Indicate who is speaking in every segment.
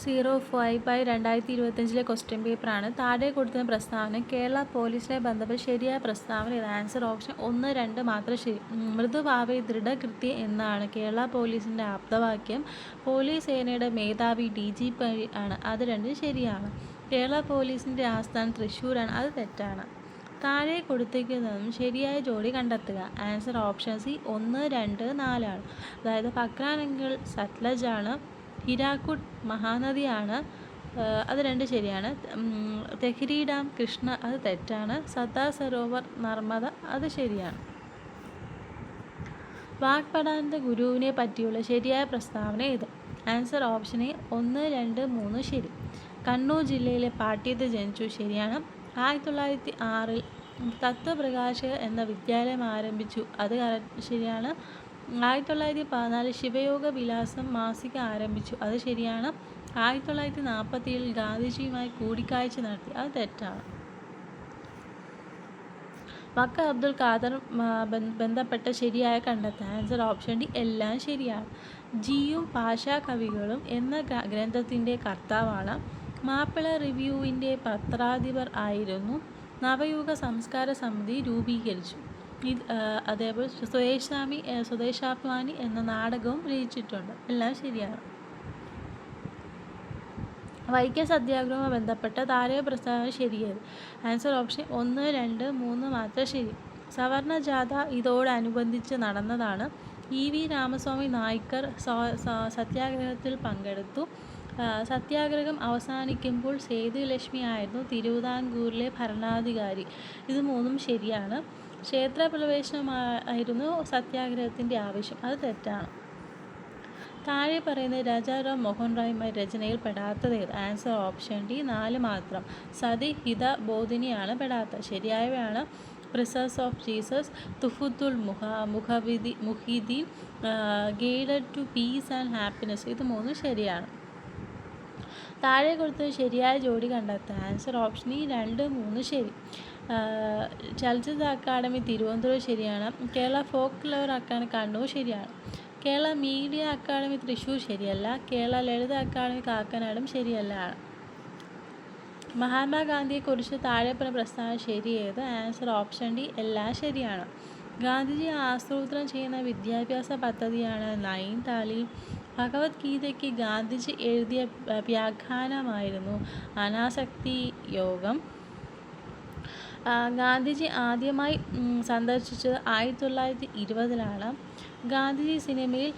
Speaker 1: 05/2025 question പേപ്പറാണ്. താഴെ കൊടുക്കുന്ന പ്രസ്താവന കേരള പോലീസിനെ ബന്ധപ്പെട്ട് ശരിയായ പ്രസ്താവന ഇത്. ആൻസർ ഓപ്ഷൻ 1, 2 മാത്രം ശരി. മൃദുഭാവേ ദൃഢകൃത്യ എന്നാണ് കേരള പോലീസിൻ്റെ ആപ്തവാക്യം. പോലീസ് സേനയുടെ മേധാവി DGP ആണ്. അത് രണ്ടും ശരിയാണ്. കേരള പോലീസിൻ്റെ ആസ്ഥാനം തൃശ്ശൂരാണ്. അത് തെറ്റാണ്. താഴെ കൊടുത്തിരിക്കുന്നതും ശരിയായ ജോഡി കണ്ടെത്തുക. ആൻസർ ഓപ്ഷൻ സി 1, 2, 4 ആണ്. അതായത് പക്രാനങ്കൽ സത്ലജാണ്, ഹിരാക്കുഡ് മഹാനദിയാണ്, അത് രണ്ട് ശരിയാണ്. തെഹ്രി ഡാം കൃഷ്ണ, അത് തെറ്റാണ്. സർദാർ സരോവർ നർമ്മദ, അത് ശരിയാണ്. വാഗ്ഭടാനന്ദ ഗുരുവിനെ പറ്റിയുള്ള ശരിയായ പ്രസ്താവന ഏത്? ആൻസർ ഓപ്ഷൻ എ 1, 2, 3 ശരി. കണ്ണൂർ ജില്ലയിലെ പാട്യത്ത് ജനിച്ചു, ശരിയാണ്. 1906 തത്വപ്രകാശക എന്ന വിദ്യാലയം ആരംഭിച്ചു, അത് ശരിയാണ്. 1914 ശിവയോഗ വിലാസം മാസിക ആരംഭിച്ചു, അത് ശരിയാണ്. 1947 ഗാന്ധിജിയുമായി കൂടിക്കാഴ്ച നടത്തി, അത് തെറ്റാണ്. വക്ക അബ്ദുൽ ഖാദർ ബന്ധപ്പെട്ട ശരിയായ കണ്ടെത്താൻ. ആൻസർ ഓപ്ഷൻ ഡി എല്ലാം ശരിയാണ്. ജിയും ഭാഷാ കവികളും എന്ന ഗ്രന്ഥത്തിൻ്റെ കർത്താവാണ്. മാപ്പിള റിവ്യൂവിൻ്റെ പത്രാധിപർ ആയിരുന്നു. നവയുഗ സംസ്കാര സമിതി രൂപീകരിച്ചു. അതേപോലെ സ്വദേശാഭിമാനി എന്ന നാടകവും രചിച്ചിട്ടുണ്ട്, എല്ലാം ശരിയാണ്. വൈക്കം സത്യാഗ്രഹവുമായി ബന്ധപ്പെട്ട താഴെ പ്രസ്താവന ശരിയത്. ആൻസർ ഓപ്ഷൻ 1, 2, 3 മാത്രം ശരി. സവർണ ജാഥ ഇതോടനുബന്ധിച്ച് നടന്നതാണ്. EV രാമസ്വാമി നായ്ക്കർ സത്യാഗ്രഹത്തിൽ പങ്കെടുത്തു. സത്യാഗ്രഹം അവസാനിക്കുമ്പോൾ സേതുലക്ഷ്മി ആയിരുന്നു തിരുവിതാംകൂറിലെ ഭരണാധികാരി, ഇത് മൂന്നും ശരിയാണ്. ക്ഷേത്രപ്രവേശനമായിരുന്നു സത്യാഗ്രഹത്തിൻ്റെ ആവശ്യം, അത് തെറ്റാണ്. താഴെ പറയുന്നത് രാജാറാം മോഹൻ റോയ് രചനയിൽ പെടാത്തത് ഏത്? ആൻസർ ഓപ്ഷൻ ഡി 4 മാത്രം. സതി ഹിത ബോധിനിയാണ് പെടാത്തത്. ശരിയായവയാണ് precepts of Jesus, Tuhfatul Muwahhidin, guided to peace and happiness, ഇത് മൂന്നും ശരിയാണ്. താഴെ കൊടുത്തത് ശരിയായ ജോഡി കണ്ടെത്തുക. ആൻസർ ഓപ്ഷൻ ഈ 2, 3 ശരി. ചലച്ചിത്ര അക്കാദമി തിരുവനന്തപുരം ശരിയാണ്. കേരള ഫോക്ക് ലോർ അക്കാദമി കണ്ണൂർ ശരിയാണ്. കേരള മീഡിയ അക്കാദമി തൃശ്ശൂർ ശരിയല്ല. കേരള ലളിത അക്കാദമി കാക്കനാടും ശരിയല്ല. മഹാത്മാഗാന്ധിയെക്കുറിച്ച് താഴെ പറഞ്ഞ പ്രസ്താവന ശരിയേത്? ആൻസർ ഓപ്ഷൻ ഡി എല്ലാം ശരിയാണ്. ഗാന്ധിജി ആസൂത്രണം ചെയ്യുന്ന വിദ്യാഭ്യാസ പദ്ധതിയാണ് നൈൻ താലീം. ഭഗവത്ഗീതയ്ക്ക് ഗാന്ധിജി എഴുതിയ വ്യാഖ്യാനമായിരുന്നു അനാസക്തി യോഗം. ഗാന്ധിജി ആദ്യമായി സന്ദർശിച്ചത് 1920 ഗാന്ധിജി സിനിമയിൽ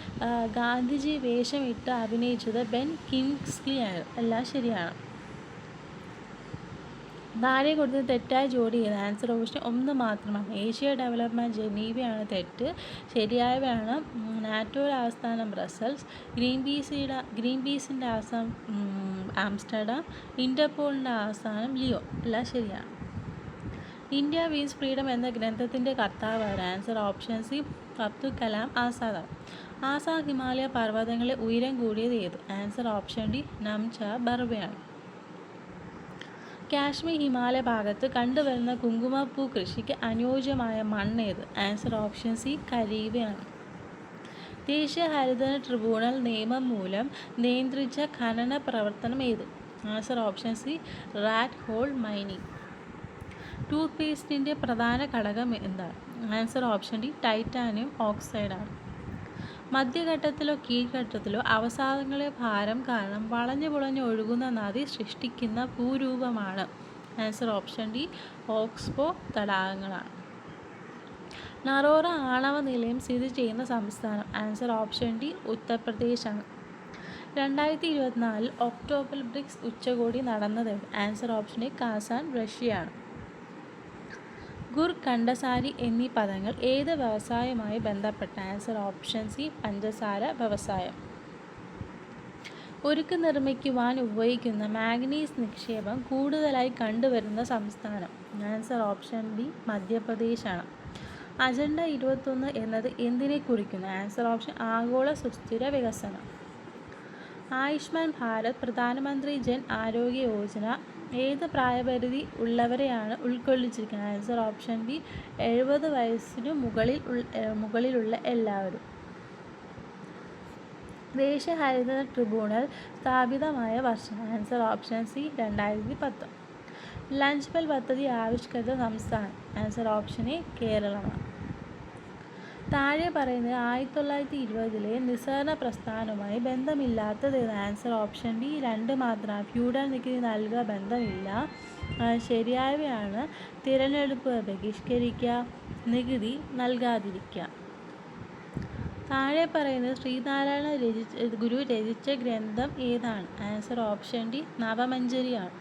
Speaker 1: ഗാന്ധിജി വേഷമിട്ട് അഭിനയിച്ചത് ബെൻ കിങ്സ്ലി ആണ്, എല്ലാം ശരിയാണ്. താഴെ കൊടുത്തത് തെറ്റായ ജോഡി ചെയ്ത്. ആൻസർ ഓപ്ഷൻ 1 മാത്രമാണ്. ഏഷ്യ ഡെവലപ്മെൻറ്റ് ജനീവയാണ് തെറ്റ്. ശരിയായവയാണ് നാറ്റോയുടെ ആസ്ഥാനം ബ്രസൽസ്, ഗ്രീൻ പീസിൻ്റെ ആസ്ഥാനം ആംസ്റ്റർഡാം, ഇന്റർപോളിൻ്റെ ആസ്ഥാനം ലിയോ, എല്ലാം ശരിയാണ്. ഇന്ത്യ വിൻസ് ഫ്രീഡം എന്ന ഗ്രന്ഥത്തിൻ്റെ കർത്താവാണ്. Answer option C Abdul Kalam ആസാദാണ്. ആസാം ഹിമാലയ പർവ്വതങ്ങളെ ഉയരം കൂടിയത് ഏത്? ആൻസർ ഓപ്ഷൻ ഡി നംച ബർവയാണ്. കാശ്മീർ ഹിമാലയ ഭാഗത്ത് കണ്ടുവരുന്ന കുങ്കുമപ്പൂ കൃഷിക്ക് അനുയോജ്യമായ മണ്ണേത്? ആൻസർ ഓപ്ഷൻ സി കരീവയാണ്. ദേശീയ ഹരിത ട്രിബ്യൂണൽ നിയമം മൂലം നിയന്ത്രിച്ച ഖനന പ്രവർത്തനം ഏത്? Answer option C rat hole mining. ടൂത്ത് പേസ്റ്റിൻ്റെ പ്രധാന ഘടകം എന്താണ്? ആൻസർ ഓപ്ഷൻ ഡി ടൈറ്റാനിയം ഓക്സൈഡാണ്. മധ്യഘട്ടത്തിലോ കീഴ്ഘട്ടത്തിലോ അവസാദങ്ങളുടെ ഭാരം കാരണം വളഞ്ഞു പുളഞ്ഞ് ഒഴുകുന്ന നദി സൃഷ്ടിക്കുന്ന ഭൂരൂപമാണ്. ആൻസർ ഓപ്ഷൻ ഡി ഓക്സ്ബോ തടാകങ്ങളാണ്. നറോറ ആണവ നിലയം സ്ഥിതി ചെയ്യുന്ന സംസ്ഥാനം? ആൻസർ ഓപ്ഷൻ ഡി ഉത്തർപ്രദേശാണ്. 2024 ഒക്ടോബർ ബ്രിക്സ് ഉച്ചകോടി നടന്നത്? ആൻസർ ഓപ്ഷൻ ഡി കാസാൻ, റഷ്യയാണ്. ഗുർ, കണ്ടസാരി എന്നീ പദങ്ങൾ ഏത് വ്യവസായവുമായി ബന്ധപ്പെട്ട? ആൻസർ ഓപ്ഷൻ സി പഞ്ചസാര വ്യവസായം. ഉരുക്ക് നിർമ്മിക്കുവാൻ ഉപയോഗിക്കുന്ന മാഗ്നീസ് നിക്ഷേപം കൂടുതലായി കണ്ടുവരുന്ന സംസ്ഥാനം? ആൻസർ ഓപ്ഷൻ ഡി മധ്യപ്രദേശാണ്. അജണ്ട 21 എന്നത് എന്തിനെ കുറിക്കുന്നു? ആൻസർ ഓപ്ഷൻ ആഗോള സുസ്ഥിര വികസനം. ആയുഷ്മാൻ ഭാരത് പ്രധാനമന്ത്രി ജൻ ആരോഗ്യ യോജന ഏത് പ്രായപരിധി ഉള്ളവരെയാണ് ഉൾക്കൊള്ളിച്ചിരിക്കുന്നത്? ആൻസർ ഓപ്ഷൻ ബി 70 വയസ്സിനു മുകളിലുള്ള എല്ലാവരും. ദേശീയ ഹരിത ട്രിബ്യൂണൽ സ്ഥാപിതമായ വർഷം. Answer option C 2010. Lunch bell പദ്ധതി ആവിഷ്കരിച്ച സംസ്ഥാനം. ആൻസർ ഓപ്ഷൻ എ കേരളമാണ്. താഴെ പറയുന്നത് 1920 നിസ്സഹകരണ പ്രസ്ഥാനവുമായി ബന്ധമില്ലാത്തത്. ആൻസർ ഓപ്ഷൻ ബി 2 മാത്രമാണ്. ഫ്യൂഡൽ നികുതി നൽകുക ബന്ധമില്ല. ശരിയായവയാണ്. തിരഞ്ഞെടുപ്പ് ബഹിഷ്കരിക്കുക, നികുതി നൽകാതിരിക്കുക. താഴെ പറയുന്നത് ശ്രീനാരായണ ഗുരു രചിച്ച ഗ്രന്ഥം ഏതാണ്? ആൻസർ ഓപ്ഷൻ ഡി നവമഞ്ജരിയാണ്.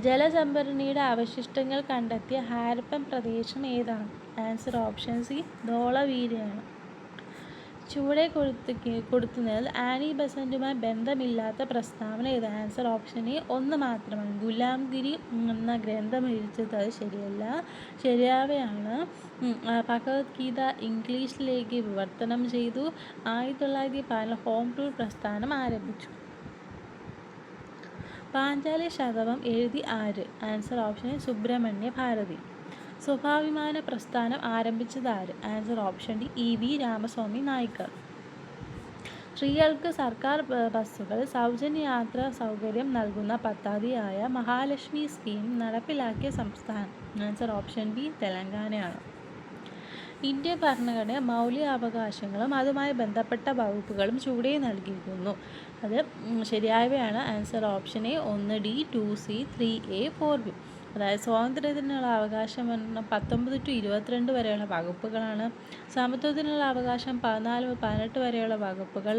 Speaker 1: ജലസംഭരണിയുടെ അവശിഷ്ടങ്ങൾ കണ്ടെത്തിയ ഹാരപ്പൻ പ്രദേശം ഏതാണ്? ആൻസർ ഓപ്ഷൻ സി ധോളവീരയാണ്. ചുവടെ കൊടുക്കുന്നതിൽ ആനി ബസന്റുമായി ബന്ധമില്ലാത്ത പ്രസ്താവന ഏത്? ആൻസർ ഓപ്ഷൻ എ 1 മാത്രമാണ്. ഗുലാംഗിരി എന്ന ഗ്രന്ഥം രചിച്ചത്. അത് ശരിയല്ല. ശരിയാവയാണ്. ഭഗവത്ഗീത ഇംഗ്ലീഷിലേക്ക് വിവർത്തനം ചെയ്തു. 1914 ഹോം റൂൾ പ്രസ്ഥാനം ആരംഭിച്ചു. പാഞ്ചാലി ശതകം എഴുതി ആര്? Answer option A Subramanya Bharathi. സ്വാഭിമാന പ്രസ്ഥാനം ആരംഭിച്ചത് ആര്? Answer option D EV Ramaswamy Naicker. സ്ത്രീകൾക്ക് സർക്കാർ ബസ്സുകൾ സൗജന്യ യാത്രാ സൗകര്യം നൽകുന്ന പദ്ധതിയായ മഹാലക്ഷ്മി സ്കീം നടപ്പിലാക്കിയ സംസ്ഥാനം. ആൻസർ ഓപ്ഷൻ ബി തെലങ്കാനയാണ്. ഇന്ത്യൻ ഭരണഘടന മൗലിക അവകാശങ്ങളും അതുമായി ബന്ധപ്പെട്ട വകുപ്പുകളും ചുവടെ നൽകിയിരിക്കുന്നു. അത് ശരിയായവയാണ്. Answer option A 1D 2C 3A 4B. അതായത് സ്വാതന്ത്ര്യത്തിനുള്ള അവകാശം 19 to 22 വരെയുള്ള വകുപ്പുകളാണ്. സമത്വത്തിനുള്ള അവകാശം 14 മുതൽ 18 വരെയുള്ള വകുപ്പുകൾ.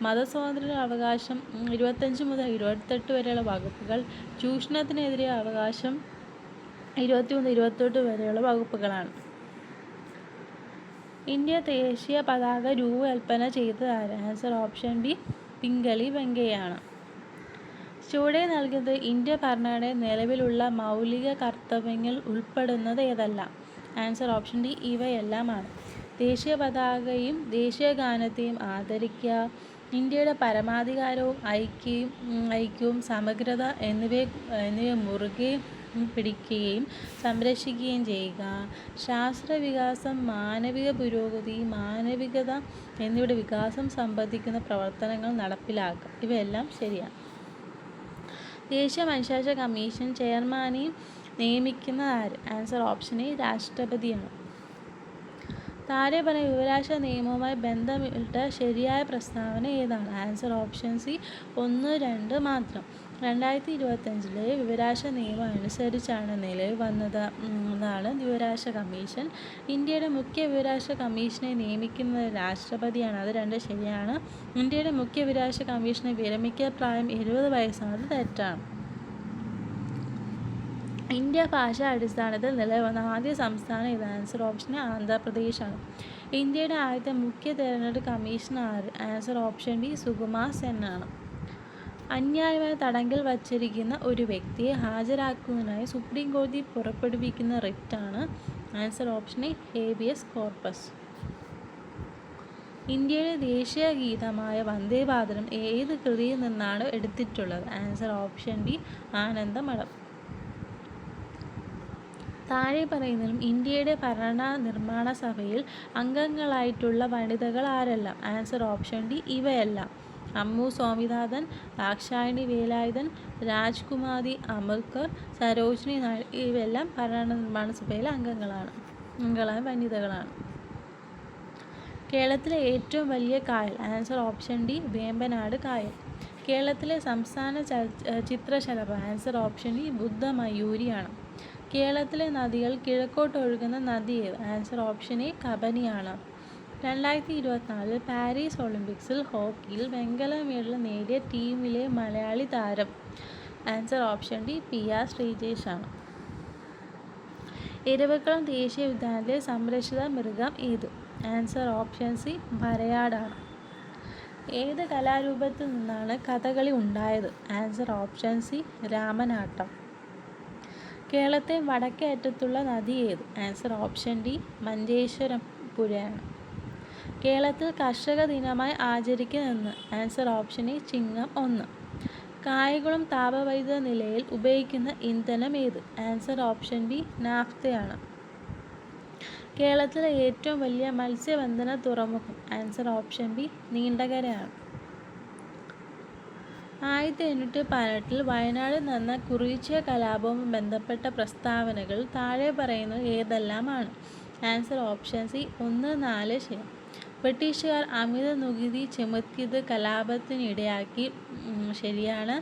Speaker 1: മതസ്വാതന്ത്ര്യത്തിനുള്ള അവകാശം 25 മുതൽ 28 വരെയുള്ള വകുപ്പുകൾ. ചൂഷണത്തിനെതിരെ അവകാശം 21 28 വരെയുള്ള വകുപ്പുകളാണ്. ഇന്ത്യ ദേശീയ പതാക രൂപകൽപ്പന ചെയ്തത് ആര്? ആൻസർ ഓപ്ഷൻ ബി പിംഗളി വെങ്കയ്യാണ്. ചുവടെ നൽകുന്നത് ഇന്ത്യ ഭരണഘടനയിൽ നിലവിലുള്ള മൗലിക കർത്തവ്യങ്ങൾ ഉൾപ്പെടുന്നത് ഏതെല്ലാം? ആൻസർ ഓപ്ഷൻ ഡി ഇവയെല്ലാമാണ്. ദേശീയ പതാകയും ദേശീയ ഗാനത്തെയും ആദരിക്കുക, ഇന്ത്യയുടെ പരമാധികാരവും ഐക്യവും സമഗ്രത എന്നിവയെ മുറുകെ പിടിക്കുകയും സംരക്ഷിക്കുകയും ചെയ്യുക, ശാസ്ത്രവികാസം, മാനവിക പുരോഗതി, മാനവികത എന്നിവയുടെ വികാസം സംബന്ധിക്കുന്ന പ്രവർത്തനങ്ങൾ നടപ്പിലാക്കുക. ഇവയെല്ലാം ശരിയാണ്. ദേശീയ മനുഷ്യാവകാശ കമ്മീഷൻ ചെയർമാനെയും നിയമിക്കുന്നത് ആര്? ആൻസർ ഓപ്ഷൻ എ രാഷ്ട്രപതിയാണ്. താഴെ പറഞ്ഞ വിവരാവകാശ നിയമവുമായി ബന്ധപ്പെട്ട ശരിയായ പ്രസ്താവന ഏതാണ്? ആൻസർ ഓപ്ഷൻ സി 1, 2 മാത്രം. 2025 വിവരാവകാശ നിയമം അനുസരിച്ചാണ് നിലവിൽ വന്നതാണ് വിവരാവകാശ കമ്മീഷൻ. ഇന്ത്യയുടെ മുഖ്യ വിവരാവകാശ കമ്മീഷനെ നിയമിക്കുന്നത് രാഷ്ട്രപതിയാണ്. അത് 2 ശരിയാണ്. ഇന്ത്യയുടെ മുഖ്യ വിവരാവകാശ കമ്മീഷനെ വിരമിക്കൽ പ്രായം 70 വയസ്സാണ്. അത് തെറ്റാണ്. ഇന്ത്യ ഭാഷാ അടിസ്ഥാനത്തിൽ നിലവിൽ വന്ന ആദ്യ സംസ്ഥാനം ഇത്? ആൻസർ ഓപ്ഷൻ ആന്ധ്രാപ്രദേശാണ്. ഇന്ത്യയുടെ ആദ്യത്തെ മുഖ്യ തെരഞ്ഞെടുപ്പ് കമ്മീഷൻ ആര്? Answer option B Sukumar Sen ആണ്. അന്യായമായി തടങ്കൽ വച്ചിരിക്കുന്ന ഒരു വ്യക്തിയെ ഹാജരാക്കുന്നതിനായി സുപ്രീം കോടതി പുറപ്പെടുവിക്കുന്ന റിറ്റാണ്. Answer option A habeas corpus. ഇന്ത്യയുടെ ദേശീയ ഗീതമായ വന്ദേ മാതരം ഏത് കൃതിയിൽ നിന്നാണ് എടുത്തിട്ടുള്ളത്? Answer option B Anandamath. താഴെ പറയുന്നതിലും ഇന്ത്യയുടെ ഭരണ നിർമ്മാണ സഭയിൽ അംഗങ്ങളായിട്ടുള്ള വനിതകൾ ആരെല്ലാം? ആൻസർ ഓപ്ഷൻ ഡി ഇവയെല്ലാം: അമ്മു സ്വാമിനാഥൻ, ദാക്ഷായണി വേലായുധൻ, രാജ്കുമാരി അമർക്കർ, സരോജിനി നായിഡു. ഇവയെല്ലാം ഭരണ നിർമ്മാണ സഭയിലെ അംഗങ്ങളായ വനിതകളാണ്. കേരളത്തിലെ ഏറ്റവും വലിയ കായൽ? ആൻസർ ഓപ്ഷൻ ഡി വേമ്പനാട് കായൽ. കേരളത്തിലെ സംസ്ഥാന ചിത്രശലഭം? ആൻസർ ഓപ്ഷൻ ഡി ബുദ്ധമയൂരിയാണ്. കേരളത്തിലെ നദികൾ കിഴക്കോട്ട് ഒഴുകുന്ന നദി ഏത്? ആൻസർ ഓപ്ഷൻ എ കബനിയാണ്. 2024 പാരീസ് ഒളിമ്പിക്സിൽ ഹോക്കിയിൽ വെങ്കല മെഡൽ നേടിയ ടീമിലെ മലയാളി താരം? Answer option D PR Sreejesh ആണ്. ഇരവികുളം ദേശീയ ഉദ്യാനത്തിലെ സംരക്ഷിത മൃഗം ഏത്? ആൻസർ ഓപ്ഷൻ സി വരയാടാണ്. ഏത് കലാരൂപത്തിൽ നിന്നാണ് കഥകളി ഉണ്ടായത്? Answer option C Ramanattam. കേരളത്തെ വടക്കേ അറ്റത്തുള്ള നദി ഏത്? ആൻസർ ഓപ്ഷൻ ഡി മഞ്ചേശ്വരം പുഴയാണ്. കേരളത്തിൽ കർഷക ദിനമായി ആചരിക്കുന്നത്? Answer option A Chingam 1. Kayamkulam താപവൈദ്യുത നിലയിൽ ഉപയോഗിക്കുന്ന ഇന്ധനം ഏത്? ആൻസർ ഓപ്ഷൻ ബി നാഫ്തയാണ്. കേരളത്തിലെ ഏറ്റവും വലിയ മത്സ്യബന്ധന തുറമുഖം? ആൻസർ ഓപ്ഷൻ ബി നീണ്ടകരയാണ്. 1818 വയനാട് നടന്ന കുറിച്യ കലാപവുമായി ബന്ധപ്പെട്ട പ്രസ്താവനകൾ താഴെ പറയുന്നത് ഏതെല്ലാമാണ്? ആൻസർ ഓപ്ഷൻ സി 1, 4 ശരി. ബ്രിട്ടീഷുകാർ അമിത നികുതി ചുമത്തിയത് കലാപത്തിനിടയാക്കി. ശരിയാണ്.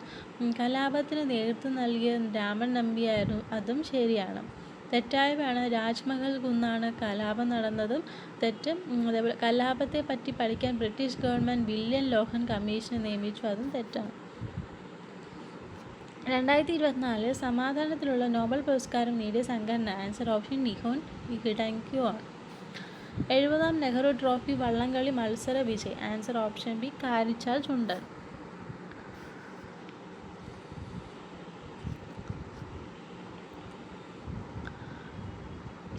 Speaker 1: കലാപത്തിന് നേതൃത്വം നൽകിയ രാമൻ നമ്പിയായിരുന്നു. അതും ശരിയാണ്. തെറ്റായവയാണ് രാജ്മഹൽ കുന്നാണ് കലാപം നടന്നതും തെറ്റും. അതേപോലെ കലാപത്തെ പറ്റി പഠിക്കാൻ ബ്രിട്ടീഷ് ഗവൺമെൻറ് വില്യം ലോഹൻ കമ്മീഷനെ നിയമിച്ചു. അതും തെറ്റാണ്. 2024 സമാധാനത്തിലുള്ള നോബൽ പുരസ്കാരം നേടിയ സംഘടന? ആൻസർ ഓപ്ഷൻ നിഹോൻ ഹിഡൻക്യു ആണ്. 70ാം നെഹ്റു ട്രോഫി വള്ളംകളി മത്സര വിജയ്? Answer option B Karichal Chundan.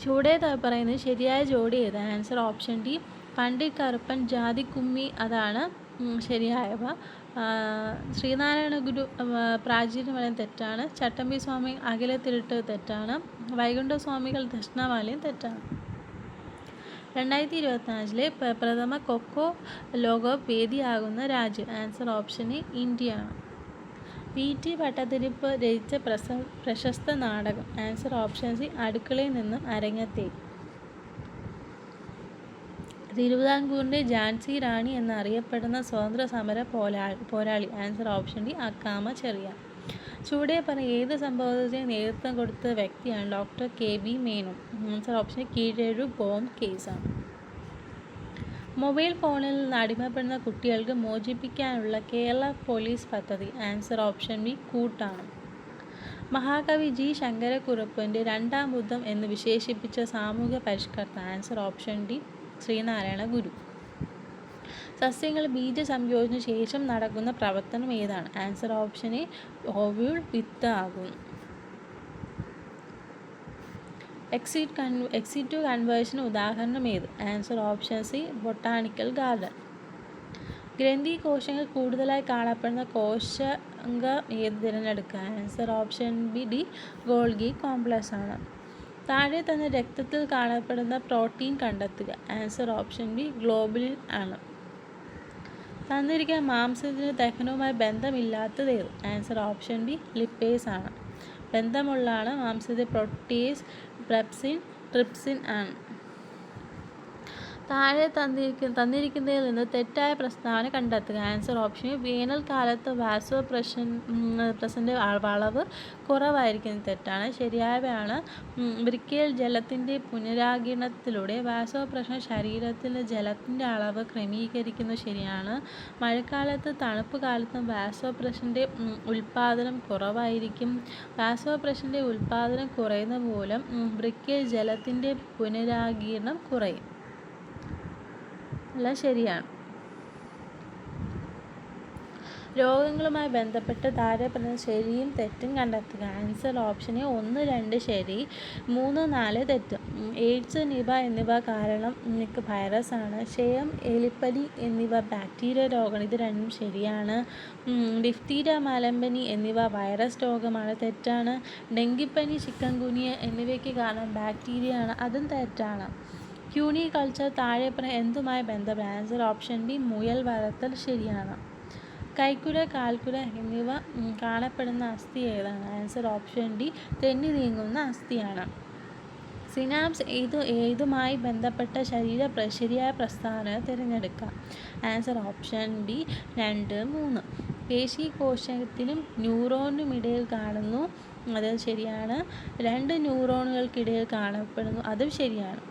Speaker 1: ചൂടേ പറയുന്നത് ശരിയായ ജോഡി ഏത്? Answer option D Pandit Karuppan Jathikkummi. അതാണ് ശരിയായവ. ശ്രീനാരായണ ഗുരു പ്രാചീനമലയും തെറ്റാണ്. ചട്ടമ്പി സ്വാമി അഖിലത്തിരുട്ട് തെറ്റാണ്. വൈകുണ്ഠസ്വാമികൾ ദക്ഷിണമാലയും തെറ്റാണ്. 2024 പ്രഥമ കൊക്കോ ലോകകപ്പ് വേദിയാകുന്ന രാജ്യം? ആൻസർ ഓപ്ഷൻ എ ഇന്ത്യയാണ്. പി.ടി. ഭട്ടതിരിപ്പ് രചിച്ച പ്രശസ്ത നാടകം? ആൻസർ ഓപ്ഷൻ സി അടുക്കളയിൽ നിന്നും അരങ്ങത്തേക്ക്. തിരുവിതാംകൂറിൻ്റെ ഝാൻസി റാണി എന്നറിയപ്പെടുന്ന സ്വതന്ത്ര സമര പോരാളി? Answer option D Accamma Cherian. ചൂടേ ഏത് സംഭവത്തിന് നേതൃത്വം കൊടുത്ത വ്യക്തിയാണ്? Doctor K B. Menon. Answer option കീഴേഴു ബോംബ് കേസാണ്. മൊബൈൽ ഫോണിൽ നിന്ന് അടിമപ്പെടുന്ന കുട്ടികൾക്ക് മോചിപ്പിക്കാനുള്ള കേരള പോലീസ് പദ്ധതി? ആൻസർ ഓപ്ഷൻ ബി കൂട്ടാണ്. മഹാകവി ജി ശങ്കരക്കുറുപ്പിൻ്റെ രണ്ടാം ബുദ്ധം എന്ന് വിശേഷിപ്പിച്ച സാമൂഹ്യ പരിഷ്കർത്താവ്? Answer option D Sreenarayana Guru. സസ്യങ്ങൾ ബീജസംയോജന ശേഷം നടക്കുന്ന പ്രവർത്തനം ഏതാണ്? ആൻസർ ഓപ്ഷൻ എ ഓവ്യൂൾ വിത്ത് ആകുന്നു. എക്സിറ്റു കൺവേർഷൻ ഉദാഹരണം ഏത്? Answer option C botanical garden. ഗ്രന്ഥി കോശങ്ങൾ കൂടുതലായി കാണപ്പെടുന്ന കോശങ്ങൾ ഏത് തിരഞ്ഞെടുക്കുക? Answer option B D Golgi complex ആണ്. താഴെ തന്നെ രക്തത്തിൽ കാണപ്പെടുന്ന പ്രോട്ടീൻ കണ്ടെത്തുക? ആൻസർ ഓപ്ഷൻ ബി ഗ്ലോബുലിൻ ആണ്. തന്നിരിക്കുന്ന മാംസത്തിന് ദഹനവുമായി ബന്ധമില്ലാത്തത് ഏത്? ആൻസർ ഓപ്ഷൻ ബി ലിപ്പേസ് ആണ്. ബന്ധമുള്ളതാണ് മാംസത്തിൽ പ്രോട്ടീസ്, പെപ്സിൻ, ട്രിപ്സിൻ ആണ്. താഴെ തന്നിരിക്കുന്നതിൽ നിന്ന് തെറ്റായ പ്രസ്താവന കണ്ടെത്തുക? ആൻസർ ഓപ്ഷൻ വേനൽക്കാലത്ത് വാസോപ്രസിൻ്റെ അളവ് കുറവായിരിക്കുന്നത് തെറ്റാണ്. ശരിയായവയാണ്. വൃക്കയിൽ ജലത്തിൻ്റെ പുനരാഗിരണത്തിലൂടെ വാസോപ്രഷൻ ശരീരത്തിൽ ജലത്തിൻ്റെ അളവ് ക്രമീകരിക്കുന്നത് ശരിയാണ്. മഴക്കാലത്ത് തണുപ്പ് കാലത്തും വാസോപ്രഷൻ്റെ ഉൽപ്പാദനം കുറവായിരിക്കും. വാസോപ്രഷൻ്റെ ഉൽപ്പാദനം കുറയുന്നത് മൂലം വൃക്കയിൽ ജലത്തിൻ്റെ പുനരാഗിരണം കുറയും. എല്ലാം ശരിയാണ്. രോഗങ്ങളുമായി ബന്ധപ്പെട്ട് താഴെ പറയുന്ന ശരിയും തെറ്റും കണ്ടെത്തുക? ആൻസർ ഓപ്ഷൻ എ 1, 2 ശരി, 3, 4 തെറ്റ്. എയ്ഡ്സ്, നിപ എന്നിവ കാരണം വൈറസാണ്. ക്ഷയം, എലിപ്പനി എന്നിവ ബാക്ടീരിയ രോഗമാണ്. ഇത് രണ്ടും ശരിയാണ്. ഡിഫ്തീരിയ, മലമ്പനി എന്നിവ വൈറസ് രോഗമാണ്. തെറ്റാണ്. ഡെങ്കിപ്പനി, ചിക്കൻ ഗുനിയ എന്നിവയ്ക്ക് കാരണം ബാക്ടീരിയ ആണ്. അതും തെറ്റാണ്. ക്യൂണി കൾച്ചർ താഴെ പറയുന്ന എന്തുമായി ബന്ധപ്പെട്ട? ആൻസർ ഓപ്ഷൻ ബി മുയൽ വളർത്തൽ ശരിയാണ്. കൈക്കുര, കാൽക്കുര എന്നിവ കാണപ്പെടുന്ന അസ്ഥി ഏതാണ്? ആൻസർ ഓപ്ഷൻ ഡി തെന്നി നീങ്ങുന്ന അസ്ഥിയാണ്. സിനാപ്സ് ഏതുമായി ബന്ധപ്പെട്ട ശരിയായ പ്രസ്താവന തിരഞ്ഞെടുക്കാം? Answer option B 2, 3. പേശീകോശത്തിനും ന്യൂറോണിനുമിടയിൽ കാണുന്നു. അത് ശരിയാണ്. 2 ന്യൂറോണുകൾക്കിടയിൽ കാണപ്പെടുന്നു. അതും ശരിയാണ്.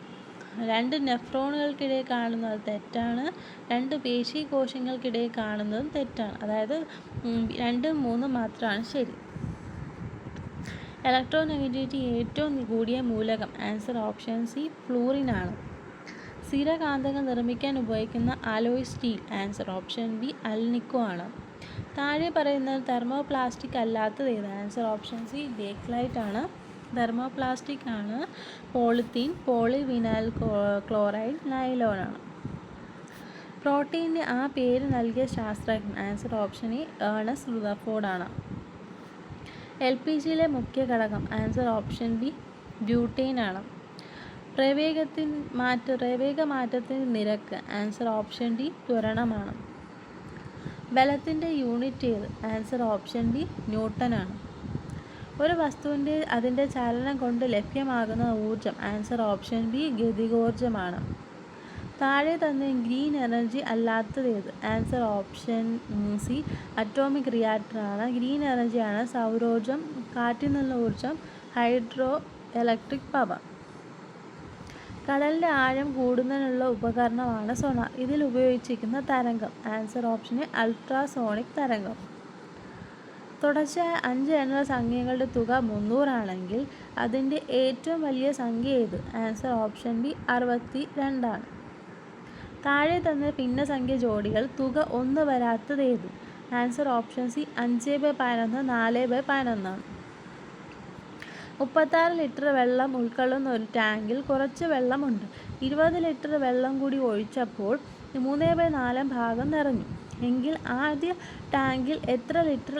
Speaker 1: 2 നെഫ്രോണുകൾക്കിടയിൽ കാണുന്നത് തെറ്റാണ്. 2 പേശീകോശങ്ങൾക്കിടയിൽ കാണുന്നതും തെറ്റാണ്. അതായത് 2, 3 മാത്രമാണ് ശരി. ഇലക്ട്രോനെഗറ്റിവിറ്റി ഏറ്റവും കൂടിയ മൂലകം? ആൻസർ ഓപ്ഷൻ സി ഫ്ലൂറിൻ ആണ്. സ്ഥിരകാന്തങ്ങൾ നിർമ്മിക്കാൻ ഉപയോഗിക്കുന്ന alloy steel? Answer option B alnico ആണ്. താഴെ പറയുന്നത് തെർമോപ്ലാസ്റ്റിക് അല്ലാത്തത് ഏത്? ആൻസർ ഓപ്ഷൻ സി ബേക്ക്ലൈറ്റ് ആണ്. തെർമോപ്ലാസ്റ്റിക് ആണ് പോളിത്തീൻ, പോളിവിനൈൽ ക്ലോറൈഡ്, നൈലോനാണ്. പ്രോട്ടീൻ്റെ ആ പേര് നൽകിയ ശാസ്ത്രജ്ഞൻ? Answer option A Ernest Rutherford ആണ്. LPGയിലെ മുഖ്യ ഘടകം? ആൻസർ ഓപ്ഷൻ ബി ബ്യൂട്ടേൻ ആണ്. പ്രവേഗമാറ്റത്തിൻ്റെ നിരക്ക്? ആൻസർ ഓപ്ഷൻ ഡി ത്വരണമാണ്. ബലത്തിൻ്റെ യൂണിറ്റ് ഏത്? ആൻസർ ഓപ്ഷൻ ഡി ന്യൂട്ടനാണ്. ഒരു വസ്തുവിൻ്റെ അതിൻ്റെ ചലനം കൊണ്ട് ലഭ്യമാകുന്ന ഊർജം? ആൻസർ ഓപ്ഷൻ ബി ഗതികോർജമാണ്. താഴെ തന്നെ ഗ്രീൻ എനർജി അല്ലാത്തതേത്? ആൻസർ ഓപ്ഷൻ സി അറ്റോമിക് റിയാക്ടറാണ്. ഗ്രീൻ എനർജിയാണ് സൗരോർജം, കാറ്റിൽ നിന്നുള്ള ഊർജം, ഹൈഡ്രോ ഇലക്ട്രിക് പവർ. കടലിൻ്റെ ആഴം കൂടുന്നതിനുള്ള ഉപകരണമാണ് സോണാർ. ഇതിൽ ഉപയോഗിച്ചിരിക്കുന്ന തരംഗം? ആൻസർ ഓപ്ഷൻ എ അൾട്രാസോണിക് തരംഗം. തുടർച്ചയായ 5 എണ്ണ സംഖ്യകളുടെ തുക 300 ആണെങ്കിൽ അതിൻ്റെ ഏറ്റവും വലിയ സംഖ്യ ഏത്? ആൻസർ ഓപ്ഷൻ ബി 62 ആണ്. താഴെ തന്ന ഭിന്നസംഖ്യ ജോഡികൾ തുക 1 വരാത്തത് ഏത്? ആൻസർ ഓപ്ഷൻ സി 5/11, 4/11 ആണ്. 36 ലിറ്റർ വെള്ളം ഉൾക്കൊള്ളുന്ന ഒരു ടാങ്കിൽ കുറച്ച് വെള്ളമുണ്ട്. 20 ലിറ്റർ വെള്ളം കൂടി ഒഴിച്ചപ്പോൾ 3/4 ഭാഗം നിറഞ്ഞു എങ്കിൽ ആദ്യ ടാങ്കിൽ എത്ര ലിറ്റർ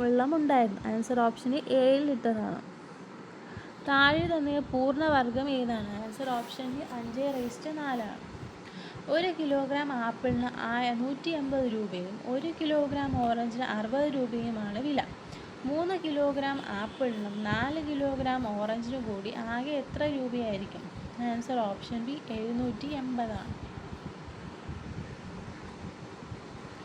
Speaker 1: വെള്ളമുണ്ടായിരുന്നു? ആൻസർ ഓപ്ഷൻ എ 7 ലിറ്റർ ആണ്. താഴെ തന്നെ പൂർണ്ണവർഗം ഏതാണ്? ആൻസർ ഓപ്ഷൻ ഡി 5/4 ആണ്. 1 കിലോഗ്രാം ആപ്പിളിന് 180 രൂപയും 1 കിലോഗ്രാം ഓറഞ്ചിന് 60 രൂപയുമാണ് വില. 3 കിലോഗ്രാം ആപ്പിളിനും 4 കിലോഗ്രാം ഓറഞ്ചിനും കൂടി ആകെ എത്ര രൂപയായിരിക്കും? ആൻസർ ഓപ്ഷൻ ബി 780 ആണ്.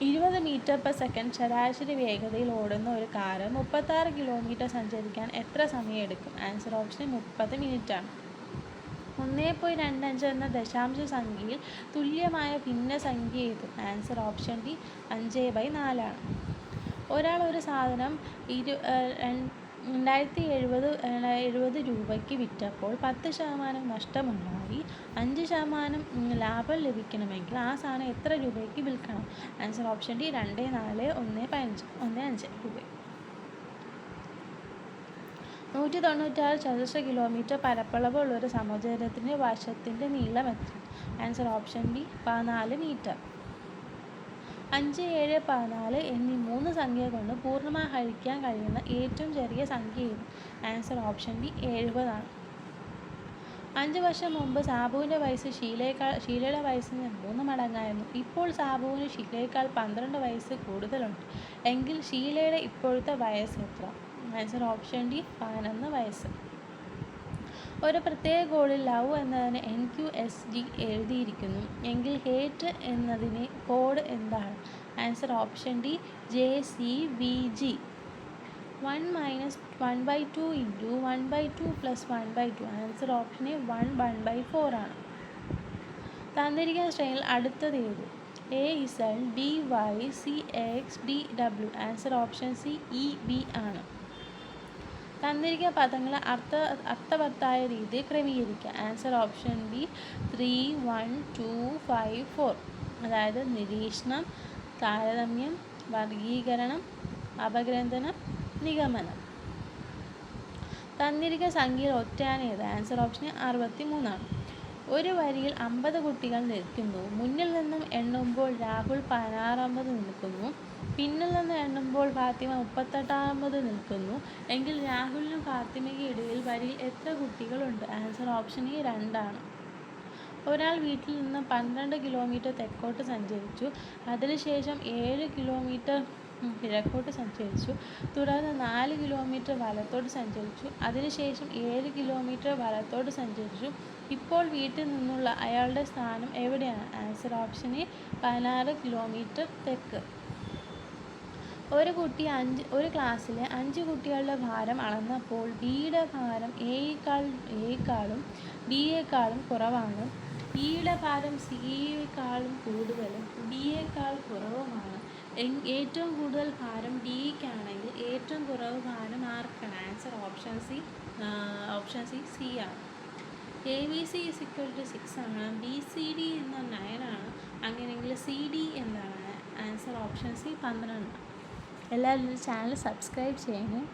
Speaker 1: 20 മീറ്റർ/സെക്കൻഡ് ശരാശരി വേഗതയിൽ ഓടുന്ന ഒരു കാർ 36 കിലോമീറ്റർ സഞ്ചരിക്കാൻ എത്ര സമയം എടുക്കും? ആൻസർ ഓപ്ഷൻ 30 മിനിറ്റാണ്. 1.25 എന്ന ദശാംശ സംഖ്യയിൽ തുല്യമായ ഭിന്നസംഖ്യ ഏത്? ആൻസർ ഓപ്ഷൻ ഡി 5/4 ആണ്. ഒരാൾ ഒരു സാധനം 2070 രൂപയ്ക്ക് വിറ്റപ്പോൾ 10% നഷ്ടമുണ്ടായി 5% ലാഭം ലഭിക്കണമെങ്കിൽ ആ സാധനം എത്ര രൂപയ്ക്ക് വിൽക്കണം? ആൻസർ ഓപ്ഷൻ ഡി 2,4,1,5 രൂപ. 196 ചതുരശ്ര കിലോമീറ്റർ പരപ്പളവുള്ള ഒരു സമചതുരത്തിൻ്റെ വശത്തിൻ്റെ നീളം എത്ര? Answer option B 14 metre. 5, 7, 14 എന്നീ 3 സംഖ്യ കൊണ്ട് പൂർണ്ണമായി ഹരിക്കാൻ കഴിയുന്ന ഏറ്റവും ചെറിയ സംഖ്യ ഏത്? ആൻസർ ഓപ്ഷൻ ബി 70 ആണ്. 5 വർഷം മുമ്പ് സാബുവിൻ്റെ വയസ്സ് ഷീലയുടെ വയസ്സിന് 3 മടങ്ങായിരുന്നു. ഇപ്പോൾ സാബുവിന് ഷീലയേക്കാൾ 12 വയസ്സ് കൂടുതലുണ്ട് എങ്കിൽ ഷീലയുടെ ഇപ്പോഴത്തെ വയസ്സ് എത്ര? ആൻസർ ഓപ്ഷൻ ഡി 11 വയസ്സ്. ഒരു പ്രത്യേക കോഡിൽ ലവ് എന്നതിന് NQSG എഴുതിയിരിക്കുന്നു എങ്കിൽ ഹേറ്റ് എന്നതിന് കോഡ് എന്താണ്? Answer option D JCVG. 1 - 1/2 × 1/2 + 1/2. Answer option A 1/4 ആണ്. തന്നിരിക്കുന്ന ശ്രേണിയിൽ അടുത്തത് ഏത്? AZ, BY, CX, DW. Answer option C EB ആണ്. തന്നിരിക്കുന്ന പദങ്ങളെ അർത്ഥവത്തായ രീതിയിൽ ക്രമീകരിക്കുക. Answer option B 3, 1, 2, 5, 4. അതായത് നിരീക്ഷണം, താരതമ്യം, വർഗീകരണം, അപഗ്രഥനം, നിഗമനം. തന്നിരിക്കുന്ന സംഖ്യയിൽ ഒറ്റയാൻ ഏത്? ആൻസർ ഓപ്ഷൻ 63 ആണ്. ഒരു വരിയിൽ 50 കുട്ടികൾ നിൽക്കുന്നു. മുന്നിൽ നിന്നും എണ്ണുമ്പോൾ രാഹുൽ 16ാമത് നിൽക്കുന്നു. പിന്നിൽ നിന്ന് എണ്ണുമ്പോൾ ഫാത്തിമ 38ാമത് നിൽക്കുന്നു എങ്കിൽ രാഹുലിനും ഫാത്തിമയ്ക്കും ഇടയിൽ വരിയിൽ എത്ര കുട്ടികളുണ്ട്? ആൻസർ ഓപ്ഷൻ എ 2 ആണ്. ഒരാൾ വീട്ടിൽ നിന്ന് 12 കിലോമീറ്റർ തെക്കോട്ട് സഞ്ചരിച്ചു. അതിനുശേഷം 7 കിലോമീറ്റർ കിഴക്കോട്ട് സഞ്ചരിച്ചു. തുടർന്ന് 4 കിലോമീറ്റർ വലത്തോട്ട് സഞ്ചരിച്ചു. അതിനുശേഷം 7 കിലോമീറ്റർ വലത്തോട്ട് സഞ്ചരിച്ചു. ഇപ്പോൾ വീട്ടിൽ നിന്നുള്ള അയാളുടെ സ്ഥാനം എവിടെയാണ്? ആൻസർ ഓപ്ഷൻ എ 16 കിലോമീറ്റർ തെക്ക്. ഒരു ക്ലാസ്സിലെ 5 കുട്ടികളുടെ ഭാരം അളന്നപ്പോൾ ബിയുടെ ഭാരം എയേക്കാളും ഡിയേക്കാളും കുറവാണ്. ബിയുടെ ഭാരം സിയേക്കാളും കൂടുതലും ഡിയേക്കാൾ കുറവുമാണ്. ഏറ്റവും കൂടുതൽ ഭാരം ഡിക്കാണെങ്കിൽ ഏറ്റവും കുറവ് ഭാരം ആർക്കാണ്? ആൻസർ ഓപ്ഷൻ സി ആണ്. ABC = 6 ആണ്. BCD എന്ന 9 ആണ്. അങ്ങനെയെങ്കിൽ CD എന്താണ്? Answer option C 12. എല്ലാവരും ചാനൽ സബ്സ്ക്രൈബ് ചെയ്യണം.